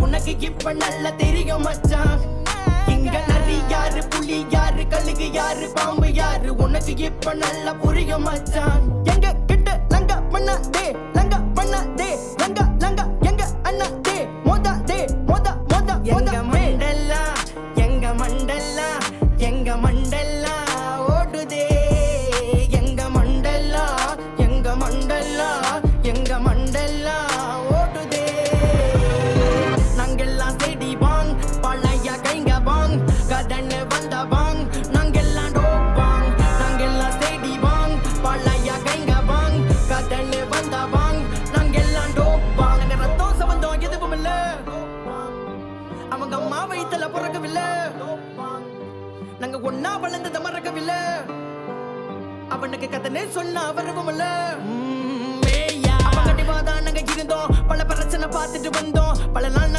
உனக்கு இப்ப நல்ல தெரியும் மச்சான் இங்க நரி யாரு புலி யாரு கழுகு யாரு பாம்பு யாரு உனக்கு இப்ப நல்ல புரியும் மச்சான் எங்க கிட்ட லங்க பண்ணாதே லங்க பண்ணாதே லங்க லங்க எங்க அண்ணாதே மோதாதே மோதா மோதா எங்க மண்டலா எங்க மண்டலா எங்க மண்டலா ஓடுதே எங்க மண்டலா எங்க மண்டலா எங்க மண்டலா ஓடுதே நாங்கெல்லாம் செடி வாங் பழைய கைங்க வாங் கடன் வந்த வாங் நாங்கெல்லாம் டோப்பாங் நாங்கெல்லாம் செடி வாங் பழைய கைங்க வாங் கடன் வந்த வாங் நாங்கெல்லாம் டோப்பாங் நாங்க ரத்தம் சம்பந்தம் எதுவும் இல்ல அவங்க அம்மா வயித்துல பிறக்கவில்லை நாங்க ஒன்னா வளர்ந்தத மறக்கவில்லை அவனுக்கு கதனே சொன்ன அவரவும் இல்ல அவன் கண்டிப்பாதான் நாங்க இருந்தோம் பல பிரச்சனை பார்த்துட்டு வந்தோம் பல நாள்